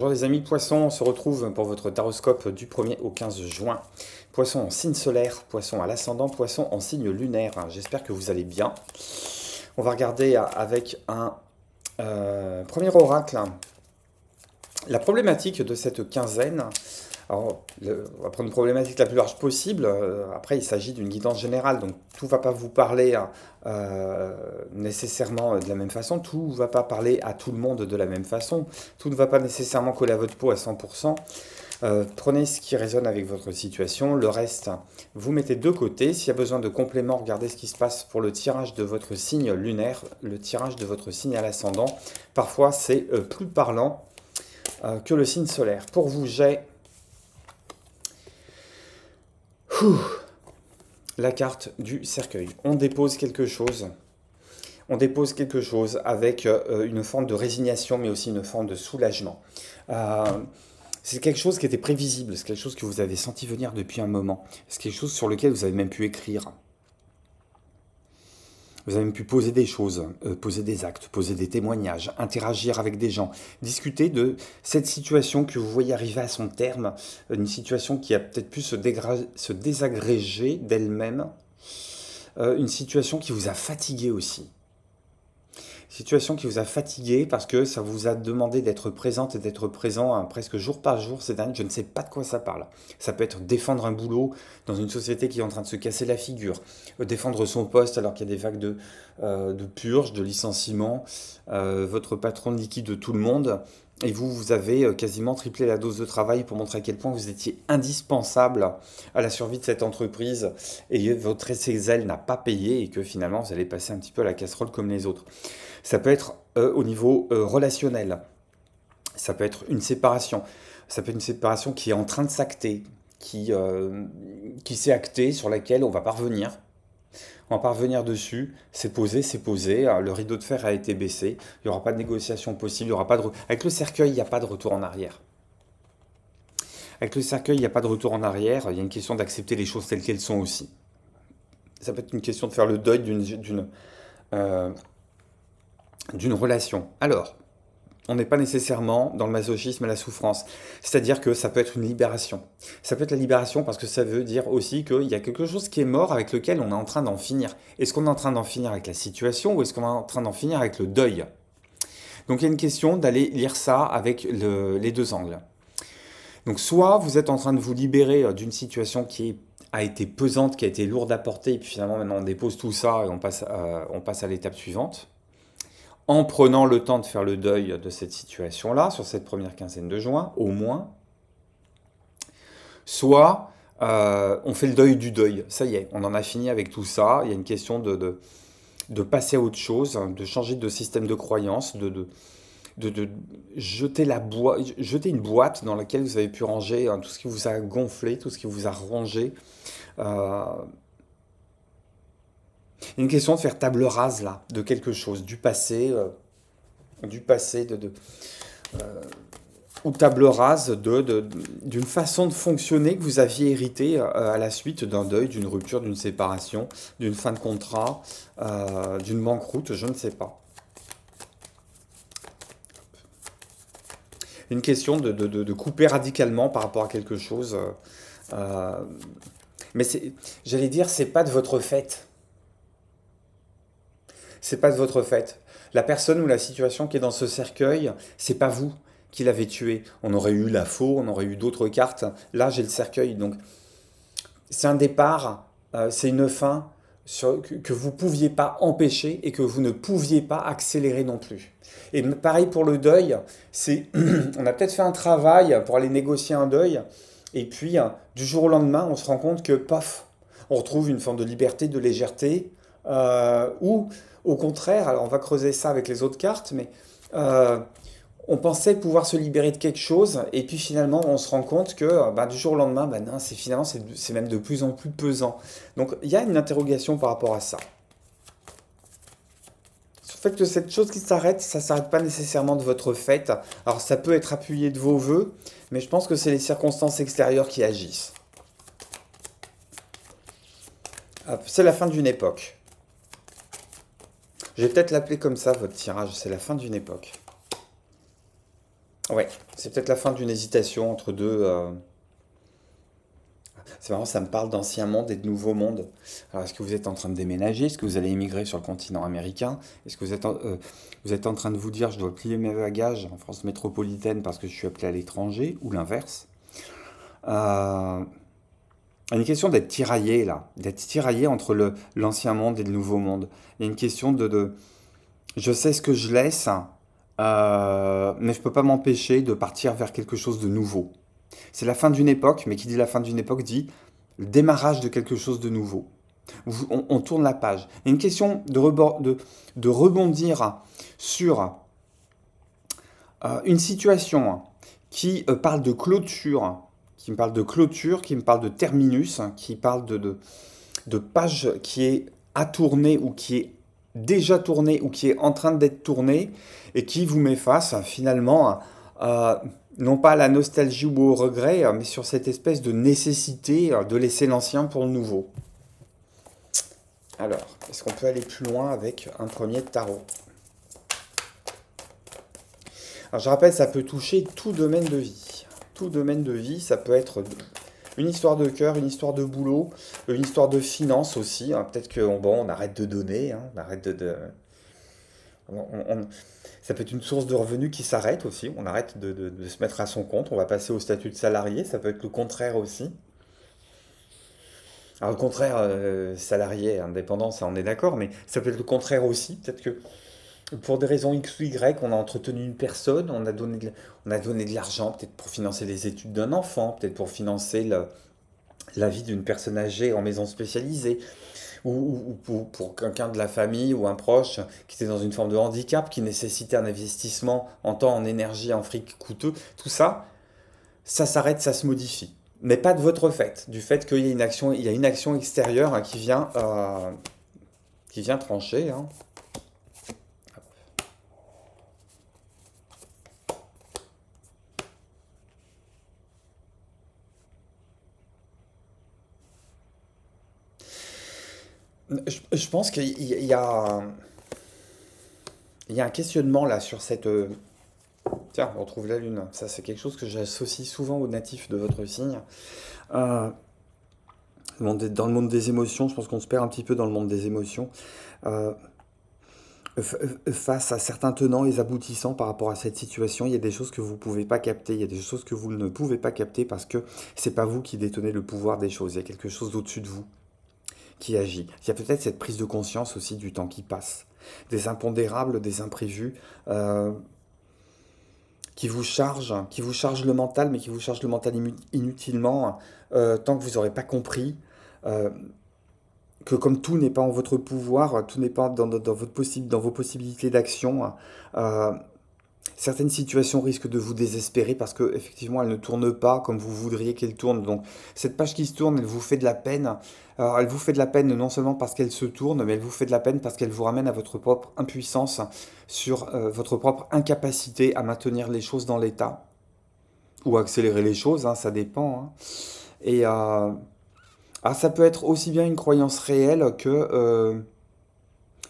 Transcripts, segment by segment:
Bonjour les amis Poissons, on se retrouve pour votre taroscope du 1er au 15 juin. Poisson en signe solaire, Poisson à l'ascendant, Poisson en signe lunaire. J'espère que vous allez bien. On va regarder avec un premier oracle. La problématique de cette quinzaine, alors, on va prendre une problématique la plus large possible. Après, il s'agit d'une guidance générale, donc tout ne va pas vous parler nécessairement de la même façon, tout ne va pas parler à tout le monde de la même façon, tout ne va pas nécessairement coller à votre peau à 100%. Prenez ce qui résonne avec votre situation, le reste, vous mettez de côté. S'il y a besoin de compléments, regardez ce qui se passe pour le tirage de votre signe lunaire, le tirage de votre signe à l'ascendant. Parfois, c'est plus parlant que le signe solaire. Pour vous, j'ai la carte du cercueil. On dépose quelque chose. On dépose quelque chose avec une forme de résignation, mais aussi une forme de soulagement. C'est quelque chose qui était prévisible, c'est quelque chose que vous avez senti venir depuis un moment. C'est quelque chose sur lequel vous avez même pu écrire. Vous avez même pu poser des choses, poser des actes, poser des témoignages, interagir avec des gens, discuter de cette situation que vous voyez arriver à son terme, une situation qui a peut-être pu se désagréger d'elle-même, une situation qui vous a fatigué aussi. Situation qui vous a fatigué parce que ça vous a demandé d'être présente et d'être présent presque jour par jour ces derniers. Je ne sais pas de quoi ça parle. Ça peut être défendre un boulot dans une société qui est en train de se casser la figure, défendre son poste alors qu'il y a des vagues de purges, de licenciements, votre patron liquide tout le monde. Et vous avez quasiment triplé la dose de travail pour montrer à quel point vous étiez indispensable à la survie de cette entreprise et votre essai n'a pas payé et que finalement vous allez passer un petit peu à la casserole comme les autres. Ça peut être au niveau relationnel, ça peut être une séparation, ça peut être une séparation qui est en train de s'acter, qui s'est actée, sur laquelle on va pas revenir. On va pas revenir dessus, c'est posé, le rideau de fer a été baissé, il n'y aura pas de négociation possible, il y aura pas de... Avec le cercueil, il n'y a pas de retour en arrière. Avec le cercueil, il n'y a pas de retour en arrière, il y a une question d'accepter les choses telles qu'elles sont aussi. Ça peut être une question de faire le deuil d'une relation. Alors, on n'est pas nécessairement dans le masochisme et la souffrance. C'est-à-dire que ça peut être une libération. Ça peut être la libération parce que ça veut dire aussi qu'il y a quelque chose qui est mort avec lequel on est en train d'en finir. Est-ce qu'on est en train d'en finir avec la situation ou est-ce qu'on est en train d'en finir avec le deuil? Donc il y a une question d'aller lire ça avec les deux angles. Donc soit vous êtes en train de vous libérer d'une situation qui a été pesante, qui a été lourde à porter, et puis finalement maintenant on dépose tout ça et on passe à l'étape suivante, en prenant le temps de faire le deuil de cette situation-là, sur cette première quinzaine de juin, au moins, soit on fait le deuil du deuil. Ça y est, on en a fini avec tout ça. Il y a une question de passer à autre chose, de changer de système de croyance, de jeter une boîte dans laquelle vous avez pu ranger tout ce qui vous a gonflé, tout ce qui vous a rongé. Une question de faire table rase là, de quelque chose, du passé, ou table rase d'une façon de fonctionner que vous aviez hérité à la suite d'un deuil, d'une rupture, d'une séparation, d'une fin de contrat, d'une banqueroute, je ne sais pas. Une question de couper radicalement par rapport à quelque chose. Mais j'allais dire, c'est pas de votre fait. C'est pas de votre fait. La personne ou la situation qui est dans ce cercueil, c'est pas vous qui l'avez tué. On aurait eu la faux, on aurait eu d'autres cartes. Là, j'ai le cercueil. Donc, c'est un départ, c'est une fin que vous ne pouviez pas empêcher et que vous ne pouviez pas accélérer non plus. Et pareil pour le deuil, on a peut-être fait un travail pour aller négocier un deuil, et puis du jour au lendemain, on se rend compte que, paf, on retrouve une forme de liberté, de légèreté, ou au contraire, alors on va creuser ça avec les autres cartes, mais on pensait pouvoir se libérer de quelque chose, et puis finalement on se rend compte que du jour au lendemain, non, finalement c'est même de plus en plus pesant. Donc il y a une interrogation par rapport à ça. Sur le fait que cette chose qui s'arrête, ça ne s'arrête pas nécessairement de votre fait. Alors ça peut être appuyé de vos vœux, mais je pense que c'est les circonstances extérieures qui agissent. C'est la fin d'une époque. Je vais peut-être l'appeler comme ça, votre tirage, c'est la fin d'une époque. Ouais, c'est peut-être la fin d'une hésitation entre deux. C'est marrant, ça me parle d'ancien monde et de nouveau monde. Alors, est-ce que vous êtes en train de déménager? Est-ce que vous allez émigrer sur le continent américain? Est-ce que vous êtes en train de vous dire, je dois plier mes bagages en France métropolitaine parce que je suis appelé à l'étranger? Ou l'inverse? Euh, Il y a une question d'être tiraillé, là. D'être tiraillé entre l'ancien monde et le nouveau monde. Il y a une question je sais ce que je laisse, mais je peux pas m'empêcher de partir vers quelque chose de nouveau. C'est la fin d'une époque, mais qui dit la fin d'une époque dit le démarrage de quelque chose de nouveau. On tourne la page. Il y a une question de rebondir sur une situation qui parle de clôture, qui me parle de clôture, qui me parle de terminus, qui parle de page qui est à tourner ou qui est déjà tournée ou qui est en train d'être tournée et qui vous met face finalement non pas à la nostalgie ou au regret, mais sur cette espèce de nécessité de laisser l'ancien pour le nouveau. Alors, est-ce qu'on peut aller plus loin avec un premier tarot? Alors, je rappelle, ça peut toucher tout domaine de vie. Tout domaine de vie, ça peut être une histoire de cœur, une histoire de boulot, une histoire de finance aussi, hein. Peut-être qu'on bon, on arrête de donner, hein, on arrête ça peut être une source de revenus qui s'arrête aussi. On arrête de se mettre à son compte. On va passer au statut de salarié. Ça peut être le contraire aussi. Alors le contraire, salarié, indépendant, ça on est d'accord, mais ça peut être le contraire aussi. Peut-être que pour des raisons X ou Y, on a entretenu une personne, on a donné de l'argent, peut-être pour financer les études d'un enfant, peut-être pour financer la vie d'une personne âgée en maison spécialisée, ou pour quelqu'un de la famille ou un proche qui était dans une forme de handicap, qui nécessitait un investissement en temps, en énergie, en fric coûteux. Tout ça, ça s'arrête, ça se modifie. Mais pas de votre fait, du fait qu'il y a il y a une action extérieure, hein, qui vient trancher, hein. Je pense il y a un questionnement là sur cette... Tiens, on retrouve la lune. Ça, c'est quelque chose que j'associe souvent aux natifs de votre signe. Euh, dans le monde des émotions, je pense qu'on se perd un petit peu dans le monde des émotions. Euh, Face à certains tenants et aboutissants par rapport à cette situation, il y a des choses que vous ne pouvez pas capter, il y a des choses que vous ne pouvez pas capter parce que c'est pas vous qui détenez le pouvoir des choses. Il y a quelque chose au-dessus de vous qui agit. Il y a peut-être cette prise de conscience aussi du temps qui passe, des impondérables, des imprévus, qui vous chargent le mental, mais qui vous chargent le mental inutilement, tant que vous n'aurez pas compris euh, que comme tout n'est pas en votre pouvoir, tout n'est pas dans vos possibilités d'action, euh, certaines situations risquent de vous désespérer parce que effectivement elles ne tournent pas comme vous voudriez qu'elles tournent. Donc cette page qui se tourne, elle vous fait de la peine. Alors, elle vous fait de la peine non seulement parce qu'elle se tourne, mais elle vous fait de la peine parce qu'elle vous ramène à votre propre impuissance, sur votre propre incapacité à maintenir les choses dans l'état ou à accélérer les choses, hein, ça dépend, hein. Et ah, ça peut être aussi bien une croyance réelle que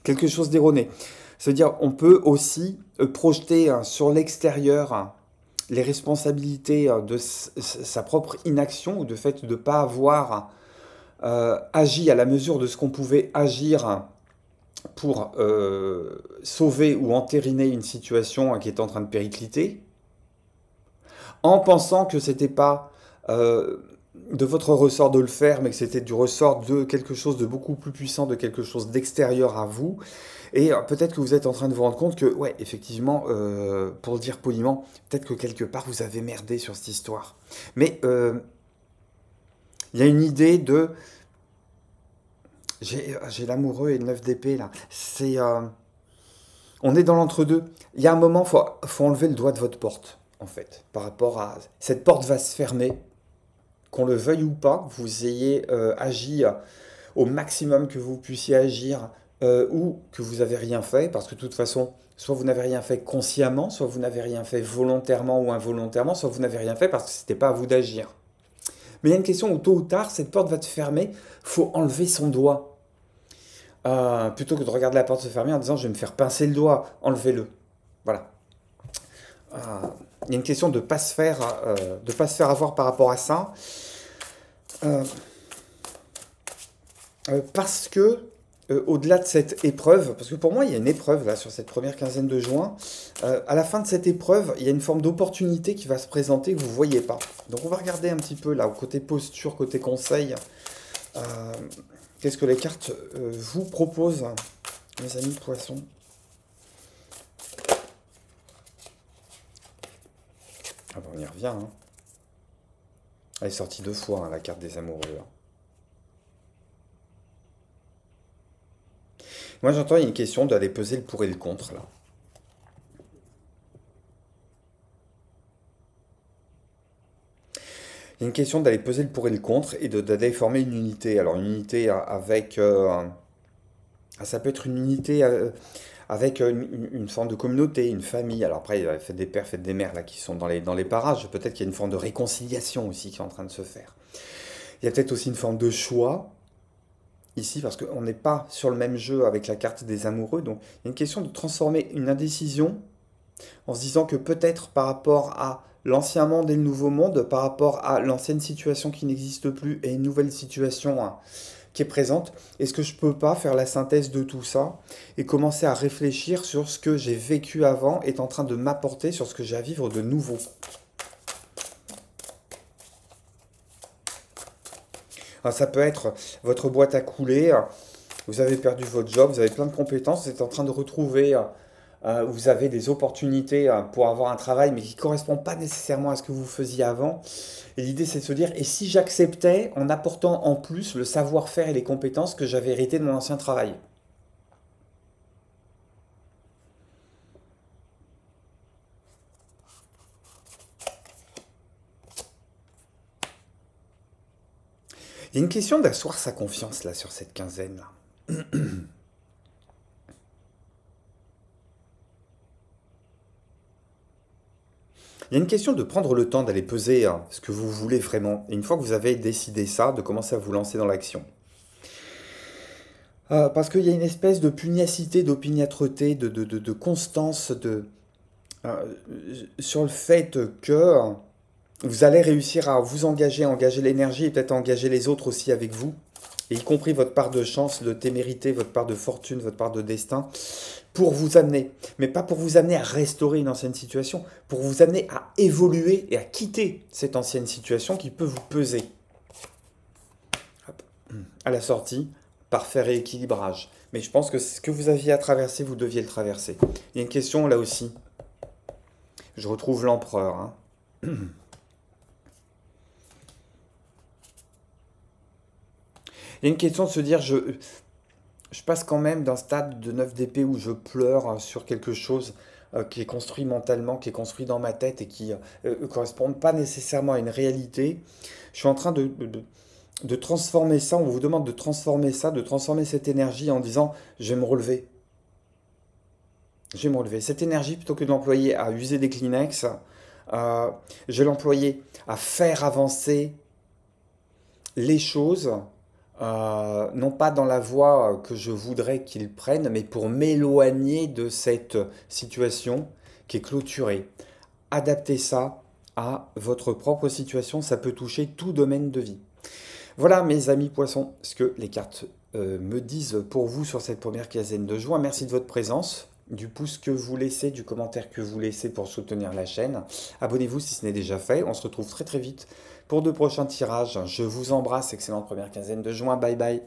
quelque chose d'erroné. C'est-à-dire, on peut aussi projeter sur l'extérieur les responsabilités de sa propre inaction ou de fait de ne pas avoir agi à la mesure de ce qu'on pouvait agir pour sauver ou entériner une situation qui est en train de péricliter, en pensant que c'était pas de votre ressort de le faire, mais que c'était du ressort de quelque chose de beaucoup plus puissant, de quelque chose d'extérieur à vous. Et peut-être que vous êtes en train de vous rendre compte que, ouais, effectivement, pour le dire poliment, peut-être que quelque part vous avez merdé sur cette histoire. Mais il y a une idée de... J'ai l'amoureux et le 9 d'épée là. On est dans l'entre-deux. Il y a un moment, faut enlever le doigt de votre porte, en fait, par rapport à... Cette porte va se fermer, qu'on le veuille ou pas, que vous ayez agi au maximum que vous puissiez agir, ou que vous n'avez rien fait, parce que de toute façon, soit vous n'avez rien fait consciemment, soit vous n'avez rien fait volontairement ou involontairement, soit vous n'avez rien fait parce que c'était pas à vous d'agir. Mais il y a une question où tôt ou tard, cette porte va te fermer, faut enlever son doigt. Plutôt que de regarder la porte se fermer en disant je vais me faire pincer le doigt, enlevez-le. Voilà. Il y a une question de ne pas pas se faire avoir par rapport à ça. Euh, Parce que, au-delà de cette épreuve, parce que pour moi, il y a une épreuve là sur cette première quinzaine de juin, à la fin de cette épreuve, il y a une forme d'opportunité qui va se présenter que vous ne voyez pas. Donc on va regarder un petit peu là, au côté posture, côté conseil, euh, qu'est-ce que les cartes vous proposent, mes amis poissons. Ah bah, on y revient, hein. Elle est sortie 2 fois, hein, la carte des amoureux, hein. Moi j'entends, il y a une question d'aller peser le pour et le contre là. Il y a une question d'aller peser le pour et le contre et d'aller former une unité. Alors une unité avec... ça peut être une unité avec une forme de communauté, une famille. Alors après, faites des pères, faites des mères là qui sont dans les parages. Peut-être qu'il y a une forme de réconciliation aussi qui est en train de se faire. Il y a peut-être aussi une forme de choix ici parce qu'on n'est pas sur le même jeu avec la carte des amoureux. Donc il y a une question de transformer une indécision en se disant que peut-être par rapport à l'ancien monde et le nouveau monde, par rapport à l'ancienne situation qui n'existe plus et une nouvelle situation hein, qui est présente, est-ce que je peux pas faire la synthèse de tout ça et commencer à réfléchir sur ce que j'ai vécu avant est en train de m'apporter sur ce que j'ai à vivre de nouveau. Alors, ça peut être votre boîte à couler, vous avez perdu votre job, vous avez plein de compétences, vous êtes en train de retrouver, vous avez des opportunités pour avoir un travail, mais qui ne correspondent pas nécessairement à ce que vous faisiez avant. Et l'idée, c'est de se dire, et si j'acceptais en apportant en plus le savoir-faire et les compétences que j'avais hérité de mon ancien travail? Il y a une question d'asseoir sa confiance là sur cette quinzaine là. Il y a une question de prendre le temps d'aller peser hein, ce que vous voulez vraiment. Et une fois que vous avez décidé ça, de commencer à vous lancer dans l'action. Parce qu'il y a une espèce de pugnacité, d'opiniâtreté, de constance euh, sur le fait que vous allez réussir à vous engager, à engager l'énergie et peut-être à engager les autres aussi avec vous, et y compris votre part de chance, de témérité, votre part de fortune, votre part de destin, pour vous amener, mais pas pour vous amener à restaurer une ancienne situation, pour vous amener à évoluer et à quitter cette ancienne situation qui peut vous peser. Hop. À la sortie, parfait rééquilibrage. Mais je pense que ce que vous aviez à traverser, vous deviez le traverser. Il y a une question là aussi. Je retrouve l'empereur, hein. Il y a une question de se dire, je passe quand même d'un stade de 9 d'épée où je pleure sur quelque chose qui est construit mentalement, qui est construit dans ma tête et qui ne correspond pas nécessairement à une réalité. Je suis en train de transformer ça, on vous demande de transformer ça, de transformer cette énergie en disant, je vais me relever. Je vais me relever. Cette énergie, plutôt que de l'employer à user des Kleenex, je vais l'employer à faire avancer les choses, non pas dans la voie que je voudrais qu'ils prennent, mais pour m'éloigner de cette situation qui est clôturée. Adaptez ça à votre propre situation, ça peut toucher tout domaine de vie. Voilà mes amis poissons, ce que les cartes me disent pour vous sur cette première quinzaine de juin. Merci de votre présence, du pouce que vous laissez, du commentaire que vous laissez pour soutenir la chaîne. Abonnez-vous si ce n'est déjà fait. On se retrouve très très vite pour de prochains tirages. Je vous embrasse, excellente première quinzaine de juin. Bye bye.